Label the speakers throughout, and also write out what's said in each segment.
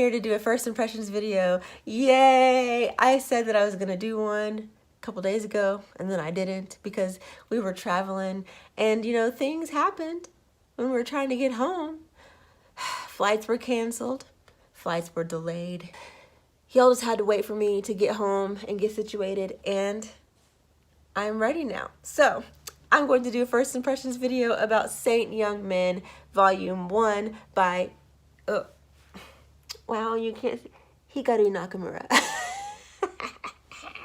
Speaker 1: here to do a first impressions video. Yay! I said that I was gonna do one a couple days ago, and then I didn't because we were traveling, and you know, things happened when we were trying to get home. Flights were canceled, flights were delayed. Y'all just had to wait for me to get home and get situated, and I'm ready now. So I'm going to do a first impressions video about Saint Young Men Volume 1 by, wow, you can't see, Hikaru Nakamura.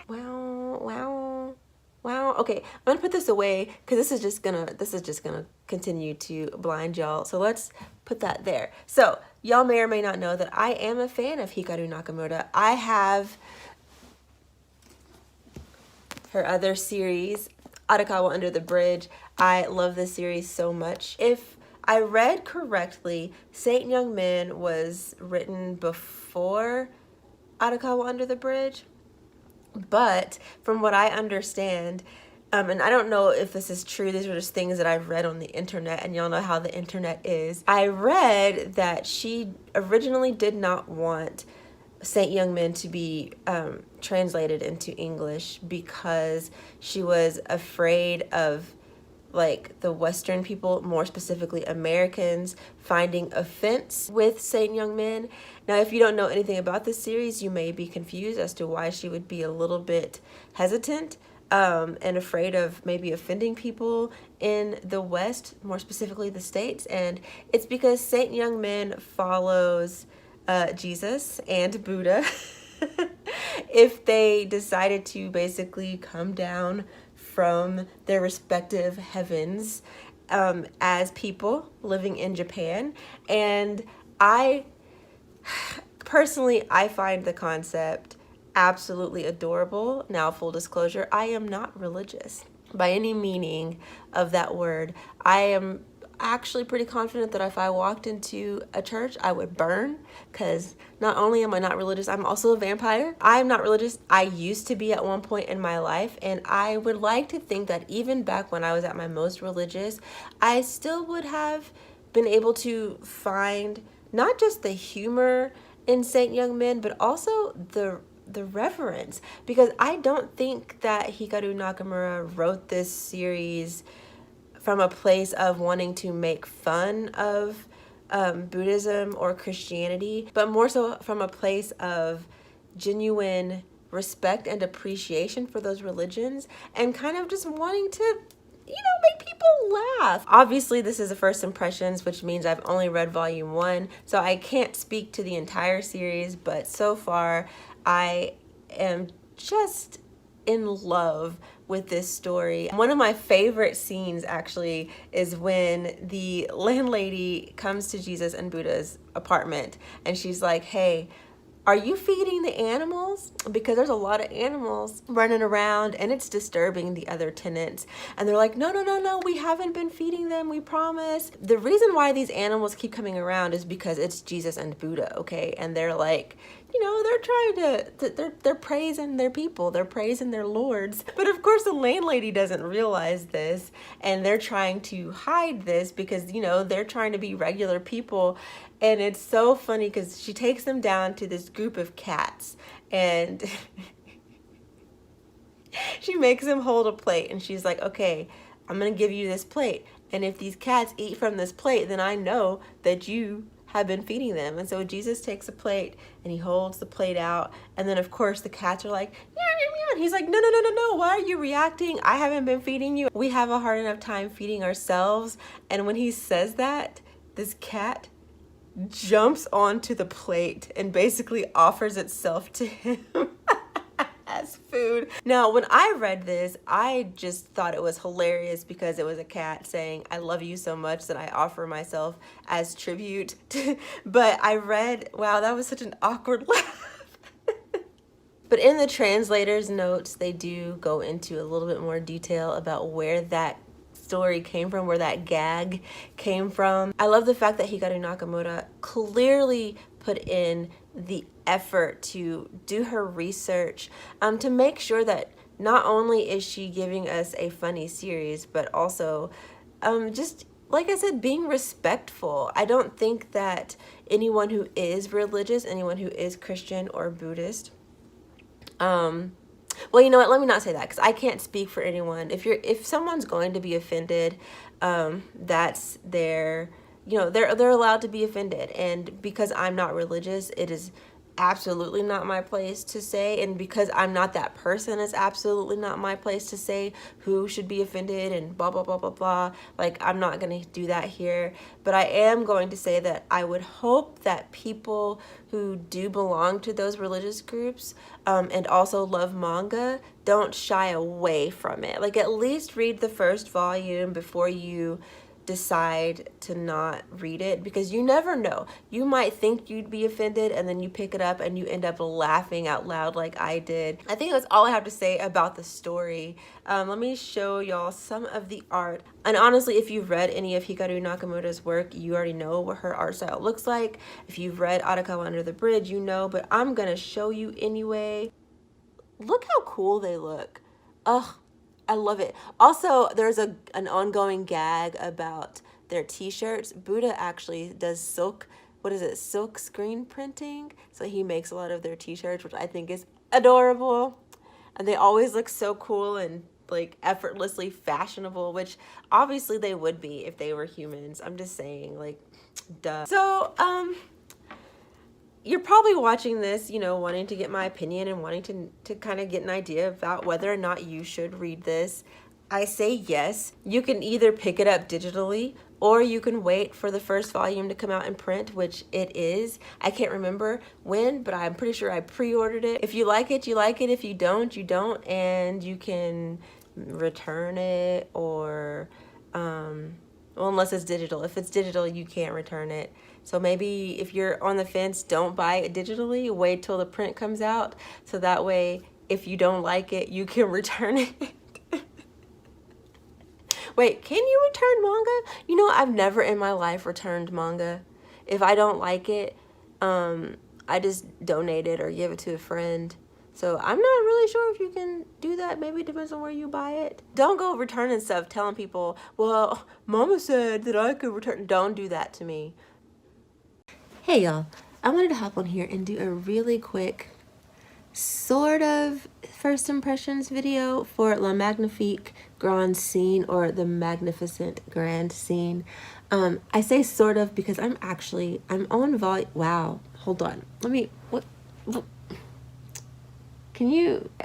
Speaker 1: Wow. Okay, I'm gonna put this away because this is just gonna continue to blind y'all. So let's put that there. So y'all may or may not know that I am a fan of Hikaru Nakamura. I have her other series, Arakawa Under the Bridge. I love this series so much. If I read correctly, Saint Young Men was written before Arakawa Under the Bridge, but from what I understand, and I don't know if this is true, these are just things that I've read on the internet, and y'all know how the internet is. I read that she originally did not want Saint Young Men to be translated into English because she was afraid of like the Western people, more specifically Americans, finding offense with Saint Young Men. Now, if you don't know anything about this series, you may be confused as to why she would be a little bit hesitant and afraid of maybe offending people in the West, more specifically the States. And it's because Saint Young Men follows Jesus and Buddha. If they decided to basically come down from their respective heavens as people living in Japan. And I find the concept absolutely adorable. Now, full disclosure, I am not religious by any meaning of that word. I am actually pretty confident that if I walked into a church, I would burn, because not only am I not religious, I'm also a vampire. I'm not religious. I used to be at one point in my life, and I would like to think that even back when I was at my most religious, I still would have been able to find not just the humor in Saint Young Men, but also the reverence, because I don't think that Hikaru Nakamura wrote this series from a place of wanting to make fun of Buddhism or Christianity, but more so from a place of genuine respect and appreciation for those religions, and kind of just wanting to, you know, make people laugh. Obviously, this is a first impressions, which means I've only read volume 1, so I can't speak to the entire series, but so far I am just in love with this story. One of my favorite scenes actually is when the landlady comes to Jesus and Buddha's apartment, and she's like, hey, are you feeding the animals? Because there's a lot of animals running around and it's disturbing the other tenants. And they're like, no, we haven't been feeding them, we promise. The reason why these animals keep coming around is because it's Jesus and Buddha, okay? And they're like, you know, they're praising their people, they're praising their lords. But of course the landlady doesn't realize this, and they're trying to hide this because, you know, they're trying to be regular people. And it's so funny because she takes them down to this group of cats, and she makes them hold a plate, and she's like, okay, I'm gonna give you this plate, and if these cats eat from this plate, then I know that you have been feeding them. And so Jesus takes a plate and he holds the plate out, and then of course the cats are like, meow, and he's like, no, why are you reacting? I haven't been feeding you. We have a hard enough time feeding ourselves. And when he says that, this cat jumps onto the plate and basically offers itself to him as food. Now, when I read this, I just thought it was hilarious because it was a cat saying, I love you so much that I offer myself as tribute. But I read, wow, that was such an awkward laugh. But in the translator's notes, they do go into a little bit more detail about where that story came from, where that gag came from. I love the fact that Hikaru Nakamura clearly put in the effort to do her research to make sure that not only is she giving us a funny series, but also just like I said, being respectful. I don't think that anyone who is religious, anyone who is Christian or Buddhist, well, you know what? Let me not say that, because I can't speak for anyone. If someone's going to be offended, that's their, you know, they're allowed to be offended. And because I'm not religious, it is absolutely not my place to say, and because I'm not that person, it's absolutely not my place to say who should be offended and blah blah blah blah blah. Like, I'm not gonna do that here, but I am going to say that I would hope that people who do belong to those religious groups, and also love manga, don't shy away from it. Like, at least read the first volume before you decide to not read it, because you never know. You might think you'd be offended, and then you pick it up and you end up laughing out loud like I did. I think that's all I have to say about the story. Let me show y'all some of the art. And honestly, if you've read any of Hikaru Nakamura's work, you already know what her art style looks like. If you've read Arakawa Under the Bridge, you know, but I'm gonna show you anyway. Look how cool they look. Ugh, I love it. Also, there's an ongoing gag about their t-shirts. Buddha actually does silk screen printing. So he makes a lot of their t-shirts, which I think is adorable. And they always look so cool and like effortlessly fashionable, which obviously they would be if they were humans. I'm just saying, like, duh. So, you're probably watching this, you know, wanting to get my opinion and wanting to kind of get an idea about whether or not you should read this. I say yes. You can either pick it up digitally, or you can wait for the first volume to come out in print, which it is. I can't remember when, but I'm pretty sure I pre-ordered it. If you like it, you like it. If you don't, you don't. And you can return it, or, well, unless it's digital. If it's digital, you can't return it. So maybe if you're on the fence, don't buy it digitally. Wait till the print comes out. So that way, if you don't like it, you can return it. Wait, can you return manga? You know, I've never in my life returned manga. If I don't like it, I just donate it or give it to a friend. So I'm not really sure if you can do that. Maybe it depends on where you buy it. Don't go returning stuff telling people, well, mama said that I could return. Don't do that to me. Hey y'all, I wanted to hop on here and do a really quick sort of first impressions video for La Magnifique Grande Scene, or the Magnificent Grand Scene. I say sort of because I'm on volume, wow, hold on, what?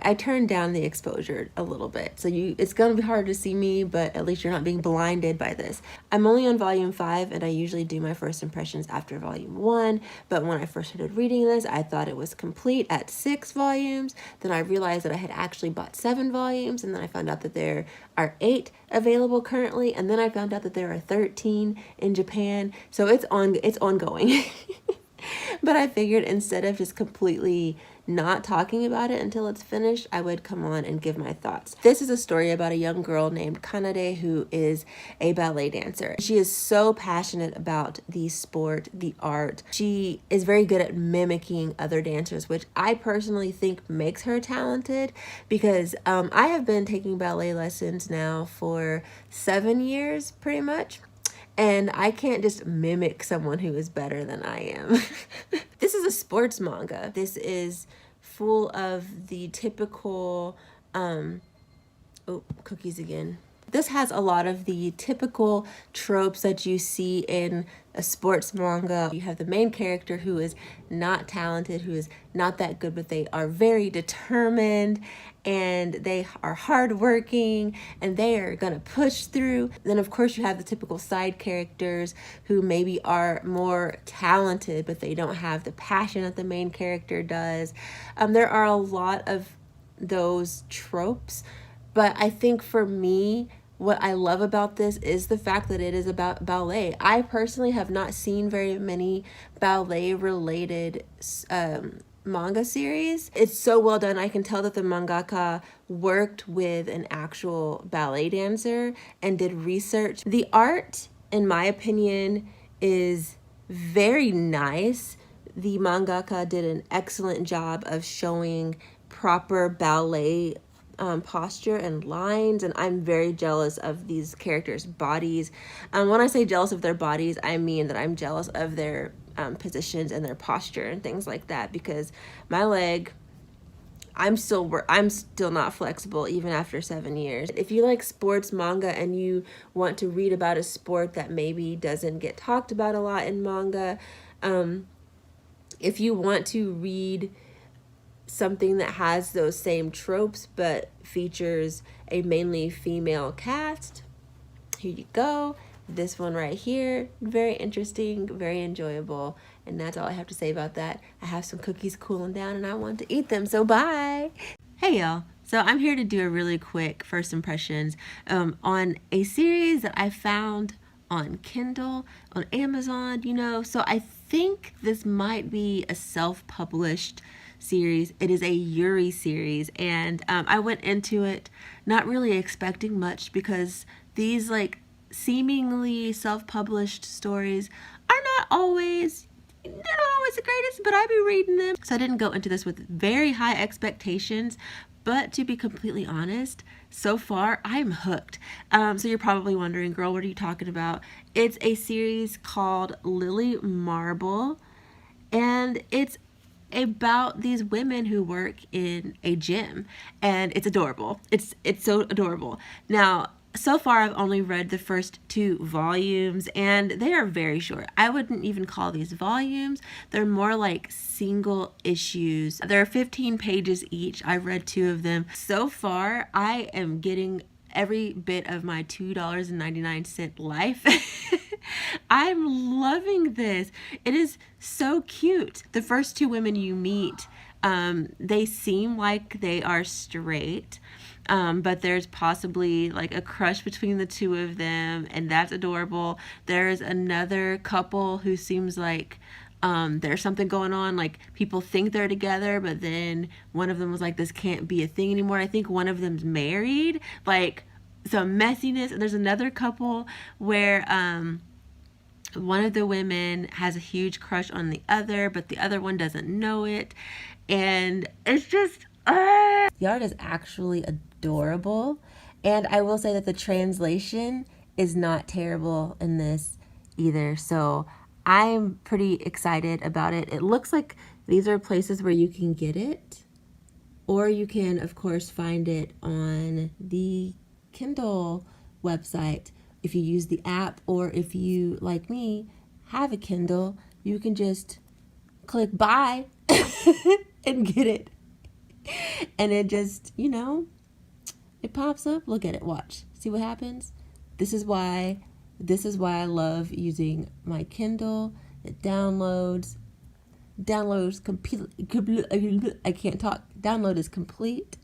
Speaker 1: I turned down the exposure a little bit, so it's gonna be hard to see me, but at least you're not being blinded by this. I'm only on volume 5, and I usually do my first impressions after volume 1, but when I first started reading this, I thought it was complete at 6 volumes. Then I realized that I had actually bought 7 volumes, and then I found out that there are 8 available currently, and then I found out that there are 13 in Japan, so it's ongoing. But I figured instead of just completely not talking about it until it's finished, I would come on and give my thoughts. This is a story about a young girl named Kanade who is a ballet dancer. She is so passionate about the sport, the art. She is very good at mimicking other dancers, which I personally think makes her talented, because I have been taking ballet lessons now for 7 years pretty much. And I can't just mimic someone who is better than I am. This is a sports manga. This is full of the typical, cookies again. This has a lot of the typical tropes that you see in a sports manga. You have the main character who is not talented, who is not that good, but they are very determined and they are hardworking and they are gonna push through. Then of course you have the typical side characters who maybe are more talented, but they don't have the passion that the main character does. There are a lot of those tropes, but I think for me, what I love about this is the fact that it is about ballet. I personally have not seen very many ballet related manga series. It's so well done. I can tell that the mangaka worked with an actual ballet dancer and did research. The art, in my opinion, is very nice. The mangaka did an excellent job of showing proper ballet posture and lines, and I'm very jealous of these characters' bodies. When I say jealous of their bodies, I mean that I'm jealous of their positions and their posture and things like that, because my leg, I'm still not flexible even after 7 years. If you like sports manga and you want to read about a sport that maybe doesn't get talked about a lot in manga, if you want to read something that has those same tropes but features a mainly female cast, here you go. This one right here, very interesting, very enjoyable. And that's all I have to say about that. I have some cookies cooling down and I want to eat them, so bye. Hey y'all, so I'm here to do a really quick first impressions on a series that I found on Kindle, on Amazon, so I think this might be a self-published series. It is a Yuri series, and I went into it not really expecting much, because these seemingly self-published stories are not always the greatest, but I be reading them. So I didn't go into this with very high expectations, but to be completely honest, so far I'm hooked. So you're probably wondering, girl, what are you talking about? It's a series called Lily Marble, and it's about these women who work in a gym, and it's adorable. It's so adorable. Now, so far I've only read the first 2 volumes, and they are very short. I wouldn't even call these volumes. They're more like single issues. There are 15 pages each. I've read 2 of them. So far, I am getting every bit of my $2.99 life. I'm loving this. It is so cute. The first 2 women you meet, they seem like they are straight, but there's possibly a crush between the 2 of them, and that's adorable. There's another couple who seems like there's something going on, people think they're together, but then one of them was like, this can't be a thing anymore. I think one of them's married, some messiness. And there's another couple where one of the women has a huge crush on the other, but the other one doesn't know it, and it's just the art is actually adorable. And I will say that the translation is not terrible in this either, so I'm pretty excited about it. It looks like these are places where you can get it, or you can of course find it on the Kindle website if you use the app, or if you, like me, have a Kindle, you can just click buy and get it. And it just, it pops up. Look at it. Watch. See what happens? This is why I love using my Kindle. It downloads complete. I can't talk. Download is complete.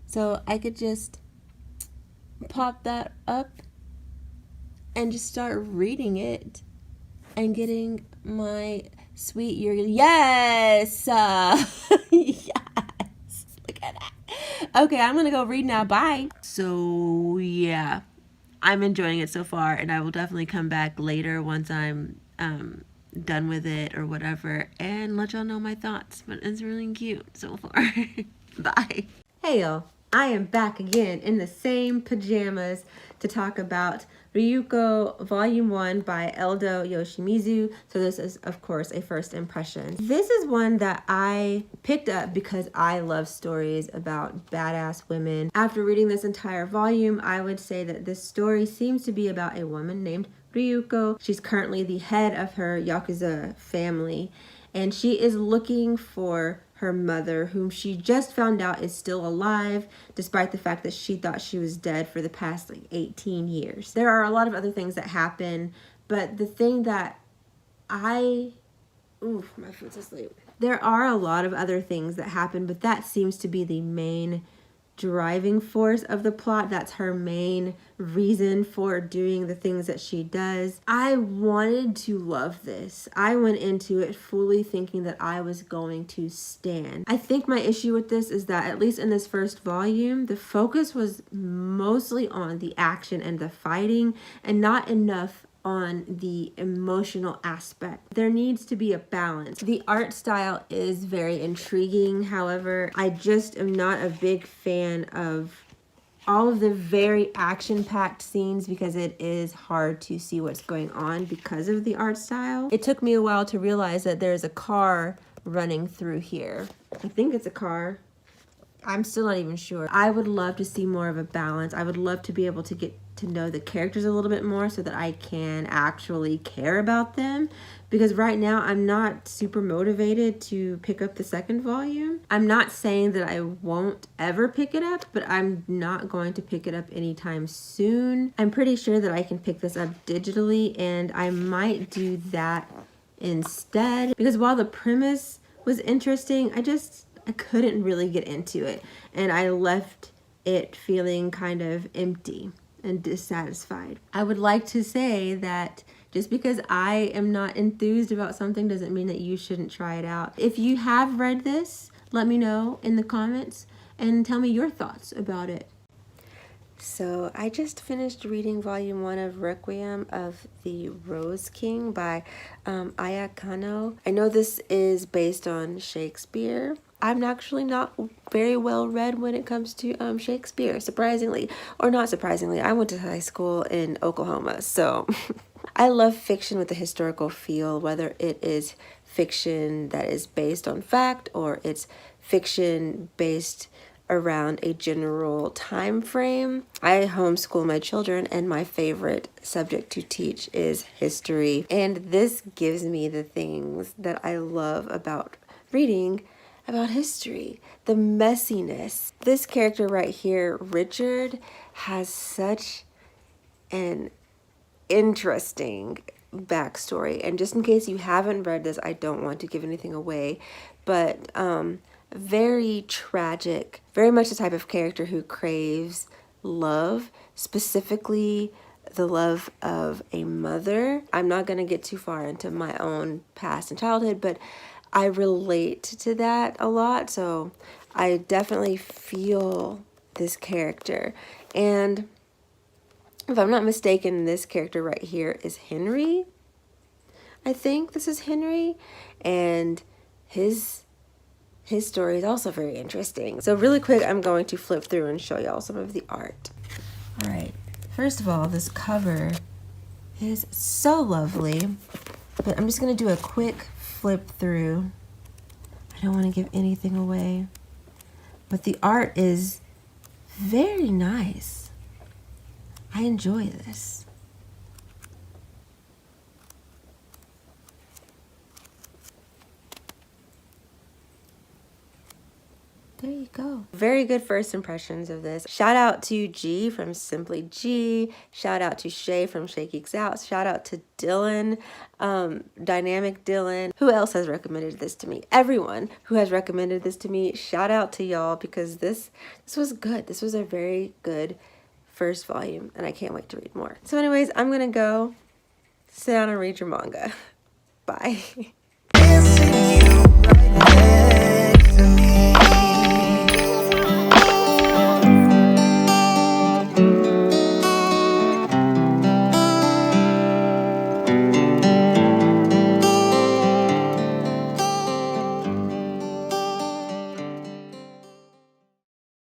Speaker 1: So I could just pop that up and just start reading it and getting my sweet Yuri. Yes! Yes! Look at that. Okay, I'm gonna go read now. Bye. So, yeah. I'm enjoying it so far, and I will definitely come back later once I'm done with it or whatever, and let y'all know my thoughts. But it's really cute so far. Bye. Hey, y'all. I am back again in the same pajamas to talk about Ryuko Volume 1 by Eldo Yoshimizu. So this is, of course, a first impression. This is one that I picked up because I love stories about badass women. After reading this entire volume, I would say that this story seems to be about a woman named Ryuko. She's currently the head of her Yakuza family, and she is looking for her mother, whom she just found out is still alive, despite the fact that she thought she was dead for the past 18 years. There are a lot of other things that happen, but the thing that my foot's asleep. There are a lot of other things that happen, but that seems to be the main driving force of the plot. That's her main reason for doing the things that she does. I wanted to love this. I went into it fully thinking that I was going to stan. I think my issue with this is that, at least in this first volume, the focus was mostly on the action and the fighting, and not enough on the emotional aspect. There needs to be a balance. The art style is very intriguing. However, I just am not a big fan of all of the very action-packed scenes because it is hard to see what's going on because of the art style. It took me a while to realize that there's a car running through here. I think it's a car. I'm still not even sure. I would love to see more of a balance. I would love to be able to get to know the characters a little bit more so that I can actually care about them, because right now I'm not super motivated to pick up the second volume. I'm not saying that I won't ever pick it up, but I'm not going to pick it up anytime soon. I'm pretty sure that I can pick this up digitally, and I might do that instead, because while the premise was interesting, I couldn't really get into it, and I left it feeling kind of empty and dissatisfied. I would like to say that just because I am not enthused about something doesn't mean that you shouldn't try it out. If you have read this, let me know in the comments and tell me your thoughts about it. So I just finished reading volume 1 of Requiem of the Rose King by Aya Kano. I know this is based on Shakespeare. I'm actually not very well read when it comes to Shakespeare, surprisingly, or not surprisingly. I went to high school in Oklahoma, so I love fiction with a historical feel, whether it is fiction that is based on fact or it's fiction based around a general time frame. I homeschool my children, and my favorite subject to teach is history, and this gives me the things that I love about reading about history, the messiness. This character right here, Richard, has such an interesting backstory, and just in case you haven't read this, I don't want to give anything away, but very tragic, very much the type of character who craves love, specifically the love of a mother. I'm not going to get too far into my own past and childhood, but I relate to that a lot, so I definitely feel this character. And if I'm not mistaken, this character right here is Henry. I think this is Henry, and his story is also very interesting. So really quick, I'm going to flip through and show y'all some of the art. All right, first of all, this cover is so lovely, but I'm just going to do a quick flip through. I don't want to give anything away, but the art is very nice. I enjoy this. There you go. Very good first impressions of this. Shout out to G from Simply G. Shout out to Shay from Shay Geeks Out. Shout out to Dylan, Dynamic Dylan. Who else has recommended this to me? Everyone who has recommended this to me. Shout out to y'all, because this was good. This was a very good first volume, and I can't wait to read more. So anyways, I'm gonna go sit down and read your manga. Bye.